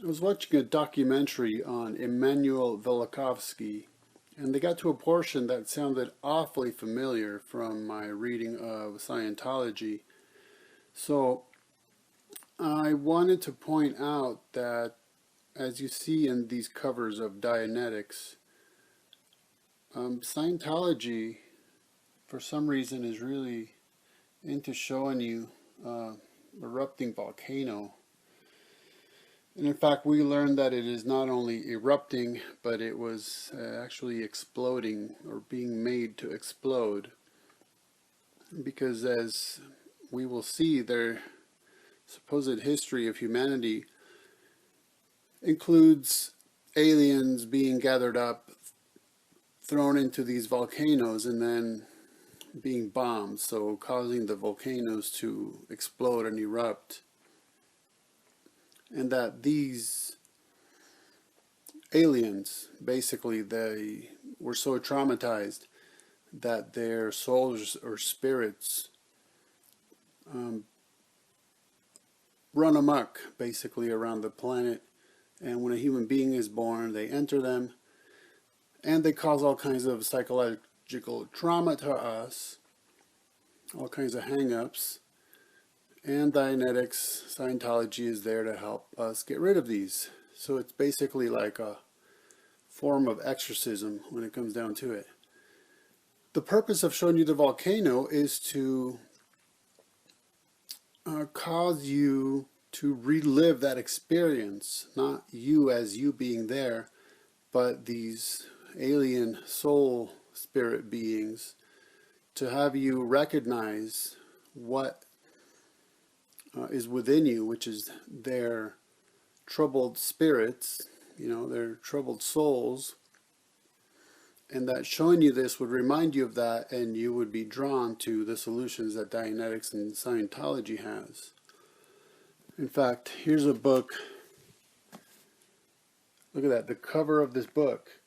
I was watching a documentary on Immanuel Velikovsky, and they got to a portion that sounded awfully familiar from my reading of Scientology. So I wanted to point out that, as you see in these covers of Dianetics, Scientology, for some reason, is really into showing you erupting volcano. And in fact, we learned that it is not only erupting, but it was actually exploding or being made to explode. Because as we will see, their supposed history of humanity includes aliens being gathered up, thrown into these volcanoes, and then being bombed, so causing the volcanoes to explode and erupt. And that these aliens, basically, they were so traumatized that their souls or spirits run amok, basically, around the planet. And when a human being is born, they enter them, and they cause all kinds of psychological trauma to us, all kinds of hang-ups. And Dianetics, Scientology, is there to help us get rid of these. So it's basically like a form of exorcism when it comes down to it. The purpose of showing you the volcano is to cause you to relive that experience. Not you as you being there, but these alien soul spirit beings, to have you recognize what is within you, which is their troubled spirits, their troubled souls, and that showing you this would remind you of that, and you would be drawn to the solutions that Dianetics and Scientology has. In fact, here's a book. Look at that. The cover of this book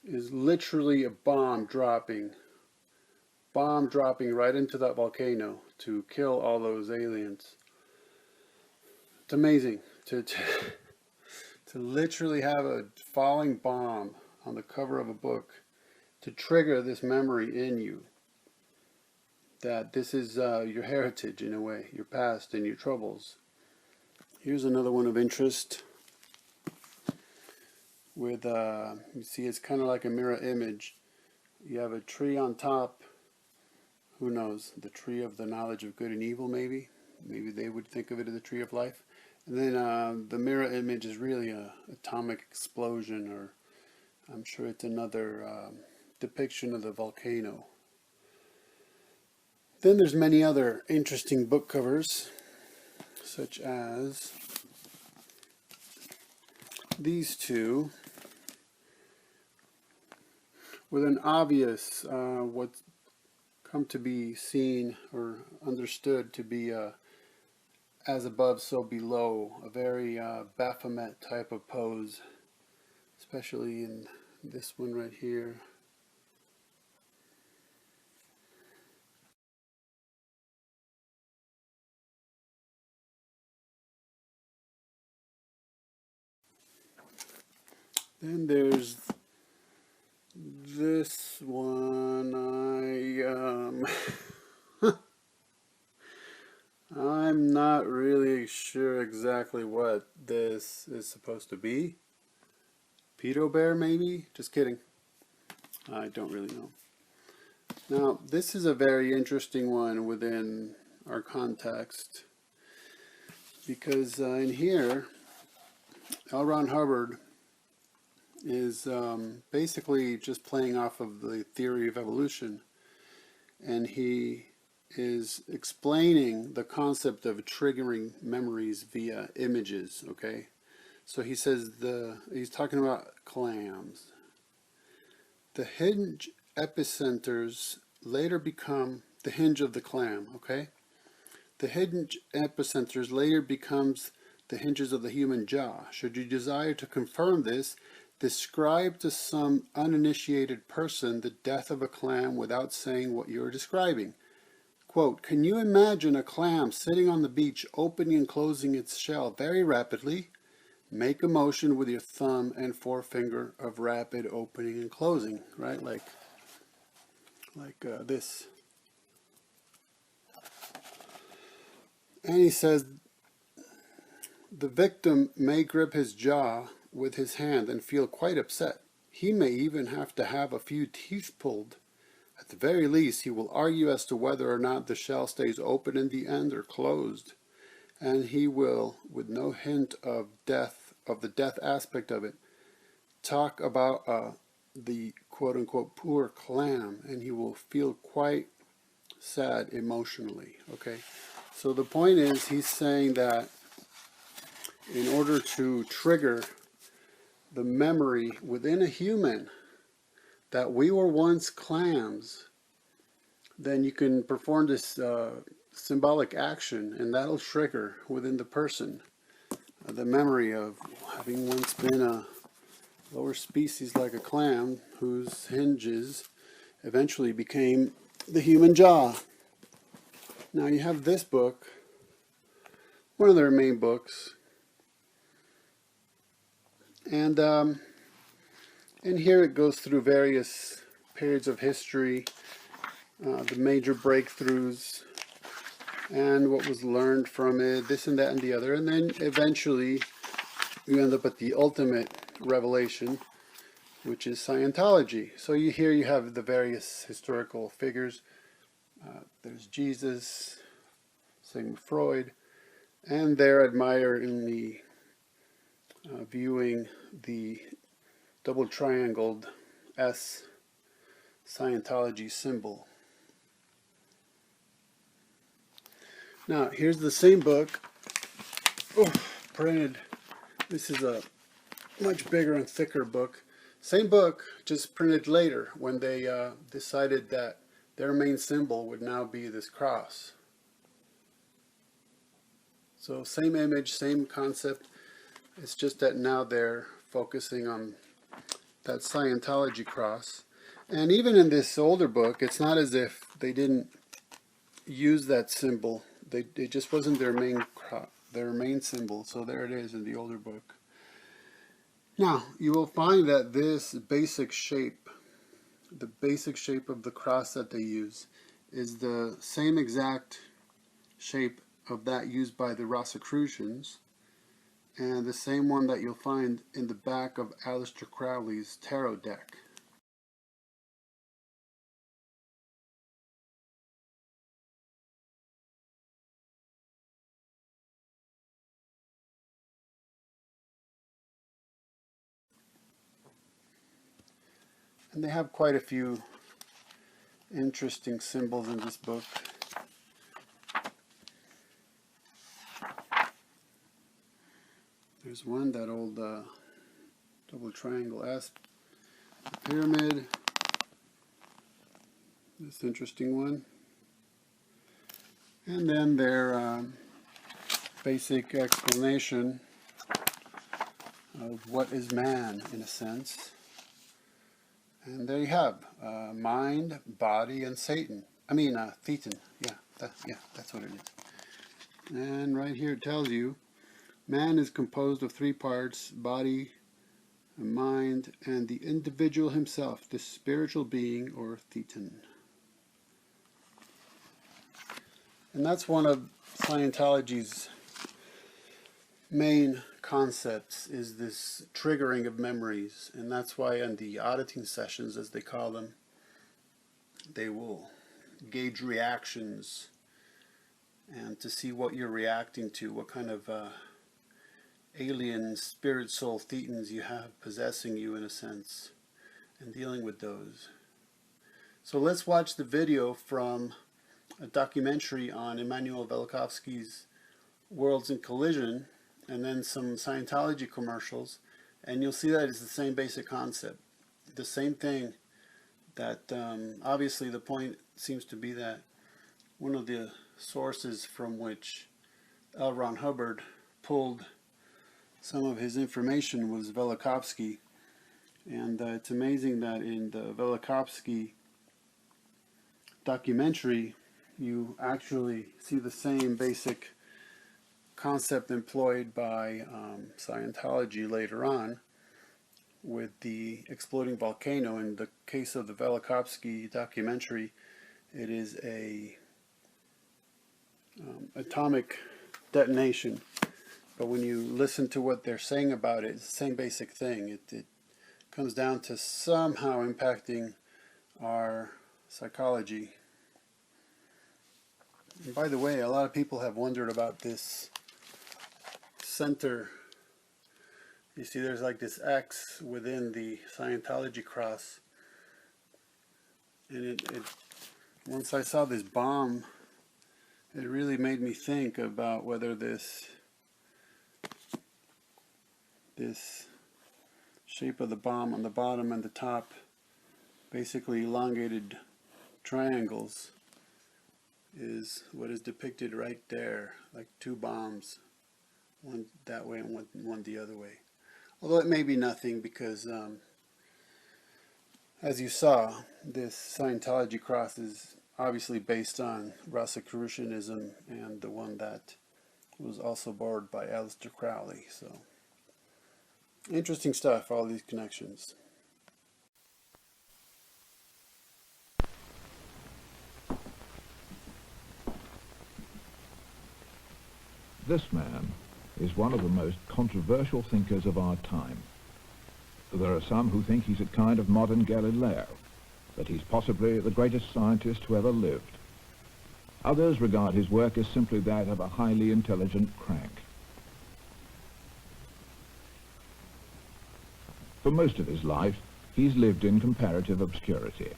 is literally a bomb dropping right into that volcano to kill all those aliens. It's amazing to literally have a falling bomb on the cover of a book to trigger this memory in you that this is your heritage, in a way, your past and your troubles. Here's another one of interest with, you see, it's kind of like a mirror image. You have a tree on top. Who knows? The tree of the knowledge of good and evil, maybe. Maybe they would think of it as the tree of life. And then the mirror image is really an atomic explosion, or I'm sure it's another depiction of the volcano. Then there's many other interesting book covers, such as these two, with an obvious what's come to be seen or understood to be as above, so below, a very Baphomet type of pose, especially in this one right here. Then there's this one. I'm not really sure exactly what this is supposed to be. Pedo bear, maybe? Just kidding. I don't really know. Now, this is a very interesting one within our context, because in here, L. Ron Hubbard is basically just playing off of the theory of evolution, and he is explaining the concept of triggering memories via images. Okay, so he says he's talking about clams. The hinge epicenters later become the hinge of the clam. Okay, the hinge epicenters later becomes the hinges of the human jaw. Should you desire to confirm this, describe to some uninitiated person the death of a clam without saying what you are describing. Quote, can you imagine a clam sitting on the beach, opening and closing its shell very rapidly? make a motion with your thumb and forefinger of rapid opening and closing, right? Like this. And he says the victim may grip his jaw with his hand and feel quite upset. He may even have to have a few teeth pulled. At the very least, he will argue as to whether or not the shell stays open in the end or closed. And he will, with no hint of the death aspect of it, talk about the quote-unquote poor clam, and he will feel quite sad emotionally. Okay, so the point is, he's saying that in order to trigger the memory within a human that we were once clams, then you can perform this symbolic action, and that'll trigger within the person the memory of having once been a lower species like a clam whose hinges eventually became the human jaw. Now you have this book, one of their main books, and in here it goes through various periods of history, the major breakthroughs, and what was learned from it, this and that and the other, and then eventually you end up at the ultimate revelation, which is Scientology. So here you have the various historical figures. There's Jesus, Sigmund Freud, and they're admiringly viewing the double triangled S Scientology symbol. Now, here's the same book, printed. This is a much bigger and thicker book. Same book, just printed later when they decided that their main symbol would now be this cross. So same image, same concept. It's just that now they're focusing on that Scientology cross. And even in this older book, it's not as if they didn't use that symbol. It just wasn't their main symbol. So there it is in the older book. Now, you will find that this basic shape, the basic shape of the cross that they use, is the same exact shape of that used by the Rosicrucians, and the same one that you'll find in the back of Aleister Crowley's tarot deck. And they have quite a few interesting symbols in this book. There's one, that old double triangle S pyramid. This interesting one. And then their basic explanation of what is man, in a sense. And there you have mind, body, and Satan. Thetan. Yeah, that's what it is. And right here it tells you, man is composed of three parts: body, mind, and the individual himself, the spiritual being, or Thetan. And that's one of Scientology's main concepts, is this triggering of memories. And that's why in the auditing sessions, as they call them, they will gauge reactions and to see what you're reacting to, what kind of alien spirit soul thetans you have possessing you, in a sense, and dealing with those. So let's watch the video from a documentary on Immanuel Velikovsky's Worlds in Collision, and then some Scientology commercials, and you'll see that it's the same basic concept. The same thing, that obviously the point seems to be that one of the sources from which L. Ron Hubbard pulled some of his information was Velikovsky. And it's amazing that in the Velikovsky documentary you actually see the same basic concept employed by Scientology later on with the exploding volcano. In the case of the Velikovsky documentary, it is a atomic detonation. But when you listen to what they're saying about it, it's the same basic thing. It comes down to somehow impacting our psychology. And by the way, a lot of people have wondered about this center. You see there's like this X within the Scientology cross. And once I saw this bomb, it really made me think about whether this shape of the bomb on the bottom and the top, basically elongated triangles, is what is depicted right there, like two bombs, one that way and one the other way. Although it may be nothing, because as you saw, this Scientology cross is obviously based on Rosicrucianism, and the one that was also borrowed by Aleister Crowley. So interesting stuff, all these connections. This man is one of the most controversial thinkers of our time. There are some who think he's a kind of modern Galileo, that he's possibly the greatest scientist who ever lived. Others regard his work as simply that of a highly intelligent crank. For most of his life, he's lived in comparative obscurity,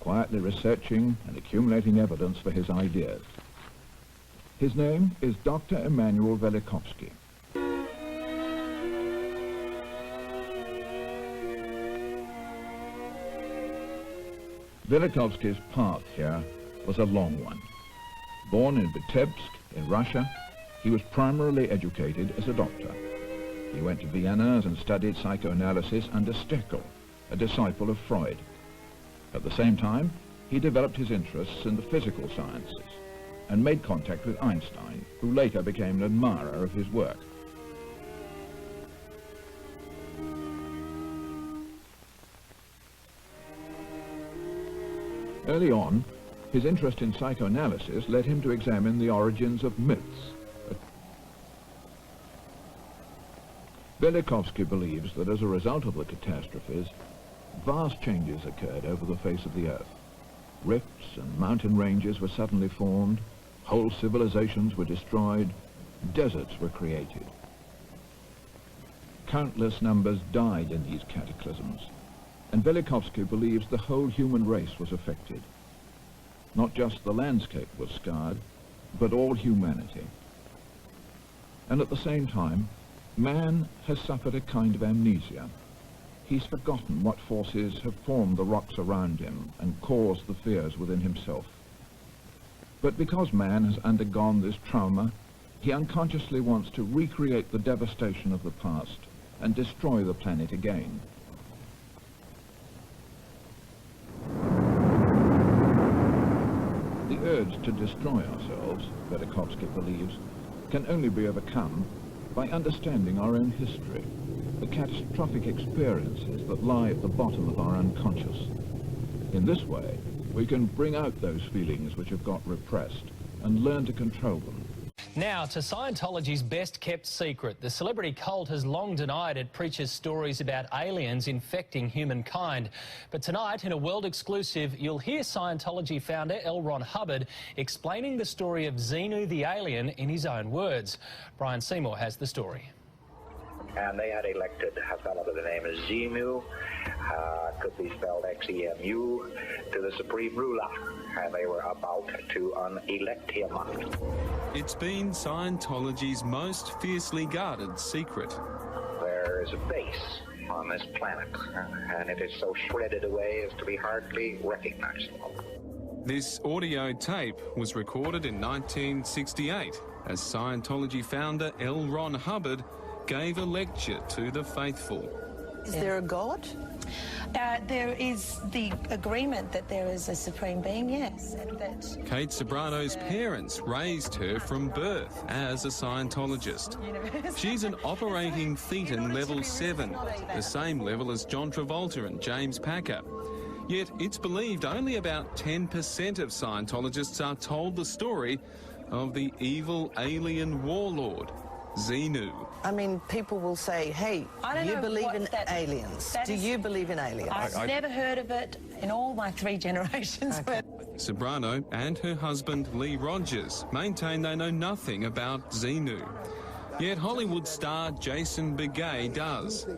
quietly researching and accumulating evidence for his ideas. His name is Dr. Immanuel Velikovsky. Velikovsky's path here was a long one. Born in Vitebsk, in Russia, he was primarily educated as a doctor. He went to Vienna and studied psychoanalysis under Steckel, a disciple of Freud. At the same time, he developed his interests in the physical sciences and made contact with Einstein, who later became an admirer of his work. Early on, his interest in psychoanalysis led him to examine the origins of myths. Velikovsky believes that as a result of the catastrophes, vast changes occurred over the face of the Earth. Rifts and mountain ranges were suddenly formed, whole civilizations were destroyed, deserts were created. Countless numbers died in these cataclysms, and Velikovsky believes the whole human race was affected. Not just the landscape was scarred, but all humanity. And at the same time, man has suffered a kind of amnesia. He's forgotten what forces have formed the rocks around him and caused the fears within himself. But because man has undergone this trauma, he unconsciously wants to recreate the devastation of the past and destroy the planet again. The urge to destroy ourselves, Velikovsky believes, can only be overcome by understanding our own history, the catastrophic experiences that lie at the bottom of our unconscious. In this way, we can bring out those feelings which have got repressed and learn to control them. Now to Scientology's best-kept secret. The celebrity cult has long denied it preaches stories about aliens infecting humankind. But tonight, in a world exclusive, you'll hear Scientology founder L. Ron Hubbard explaining the story of Xenu the alien in his own words. Brian Seymour has the story. And they had elected a fellow by the name of Xenu, could be spelled X-E-M-U, to the supreme ruler, and they were about to elect him. It's been Scientology's most fiercely guarded secret. There is a base on this planet, and it is so shredded away as to be hardly recognizable. This audio tape was recorded in 1968 as Scientology founder L. Ron Hubbard gave a lecture to the faithful. Is there a God? There is the agreement that there is a supreme being, yes. And that Kate Sobrano's parents raised her from birth as a Scientologist. She's an operating thetan level 7, the same level as John Travolta and James Packer. Yet it's believed only about 10% of Scientologists are told the story of the evil alien warlord, Xenu. I mean, people will say, hey, you believe in aliens. Do you believe in aliens? I've never heard of it in all my 3 generations. Okay. Sobrano and her husband Lee Rogers maintain they know nothing about Xenu. Yet Hollywood star Jason Begay does.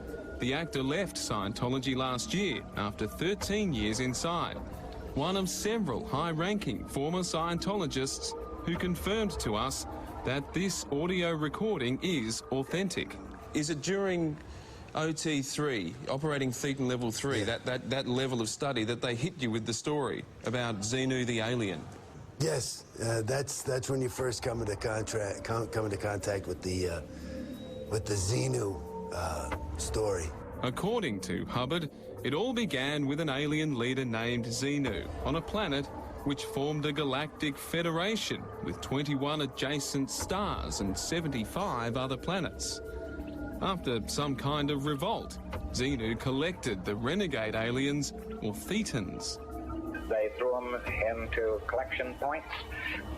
The actor left Scientology last year after 13 years inside. One of several high-ranking former Scientologists who confirmed to us that this audio recording is authentic. Is it during OT3, operating thetan level 3, that level of study, that they hit you with the story about Xenu the alien? Yes, that's when you first come into contact with the Xenu story. According to Hubbard, it all began with an alien leader named Xenu on a planet which formed a galactic federation with 21 adjacent stars and 75 other planets. After some kind of revolt, Xenu collected the renegade aliens, or thetans. They threw them into collection points,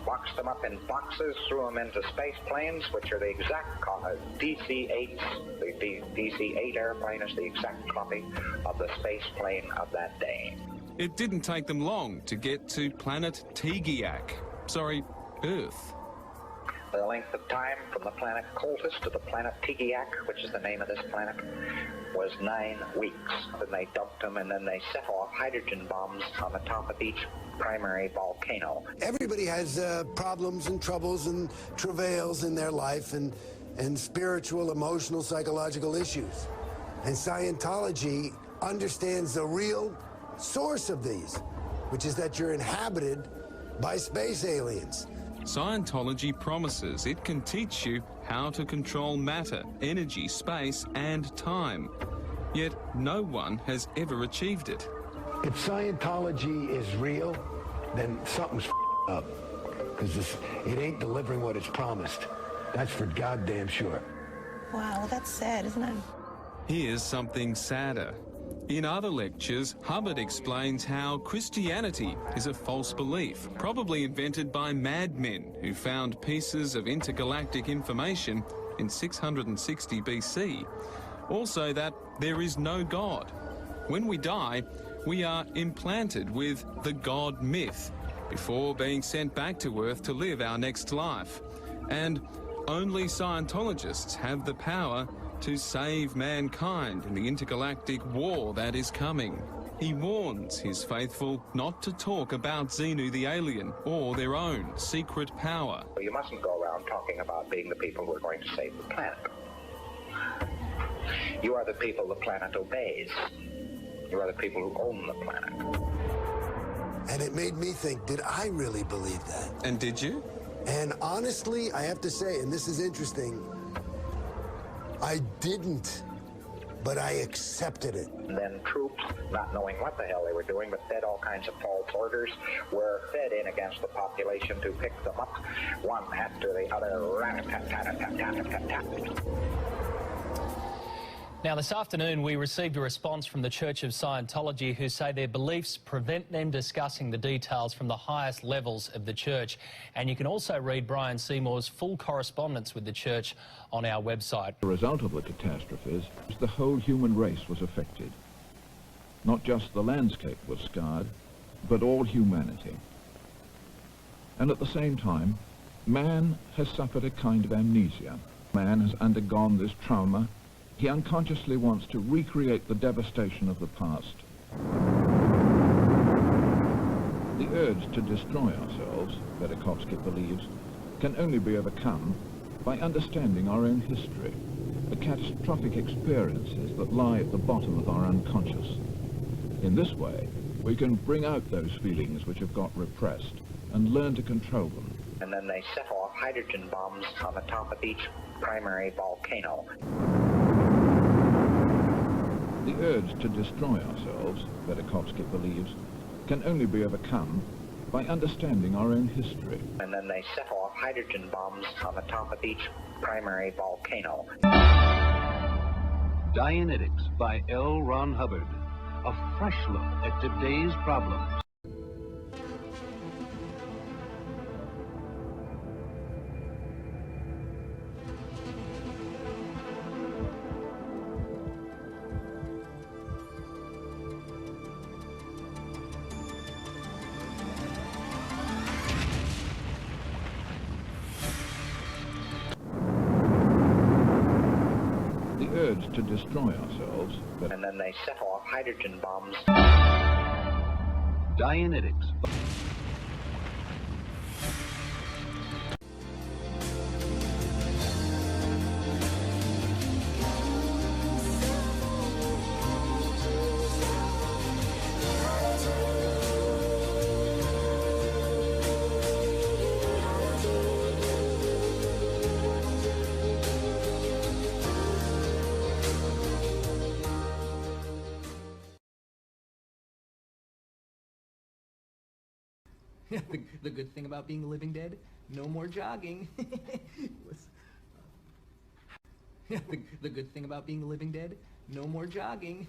boxed them up in boxes, threw them into space planes, which are the exact DC-8s. The DC-8 airplane is the exact copy of the space plane of that day. It didn't take them long to get to planet Tegiak. Sorry, Earth. The length of time from the planet Coltis to the planet Tegiak, which is the name of this planet, was 9 weeks. Then they dumped them, and then they set off hydrogen bombs on the top of each primary volcano. Everybody has problems and troubles and travails in their life, and spiritual, emotional, psychological issues. And Scientology understands the real source of these, which is that you're inhabited by space aliens. Scientology promises it can teach you how to control matter, energy, space, and time. Yet no one has ever achieved it. If Scientology is real, then something's up, because it ain't delivering what it's promised. That's for goddamn sure. wow, well, that's sad, isn't it? Here's something sadder. In other lectures, Hubbard explains how Christianity is a false belief, probably invented by madmen who found pieces of intergalactic information in 660 BC. Also that there is no God. When we die, we are implanted with the God myth before being sent back to Earth to live our next life. And only Scientologists have the power to save mankind in the intergalactic war that is coming. He warns his faithful not to talk about Xenu the alien or their own secret power. You mustn't go around talking about being the people who are going to save the planet. You are the people the planet obeys. You are the people who own the planet. And it made me think, did I really believe that? And did you? And honestly, I have to say, and this is interesting, I didn't, but I accepted it. And then troops, not knowing what the hell they were doing, but fed all kinds of false orders, were fed in against the population to pick them up, one after the other. Now, this afternoon, we received a response from the Church of Scientology who say their beliefs prevent them discussing the details from the highest levels of the church. And you can also read Brian Seymour's full correspondence with the church on our website. The result of the catastrophes is the whole human race was affected. Not just the landscape was scarred, but all humanity. And at the same time, man has suffered a kind of amnesia. Man has undergone this trauma. He unconsciously wants to recreate the devastation of the past. The urge to destroy ourselves, Velikovsky believes, can only be overcome by understanding our own history, the catastrophic experiences that lie at the bottom of our unconscious. In this way, we can bring out those feelings which have got repressed and learn to control them. And then they set off hydrogen bombs on the top of each primary volcano. The urge to destroy ourselves, Velikovsky believes, can only be overcome by understanding our own history. And then they set off hydrogen bombs on the top of each primary volcano. Dianetics by L. Ron Hubbard. A fresh look at today's problems. The urge to destroy ourselves, And then they set off hydrogen bombs. Dianetics. The good thing about being a living dead, no more jogging. The good thing about being a living dead, no more jogging.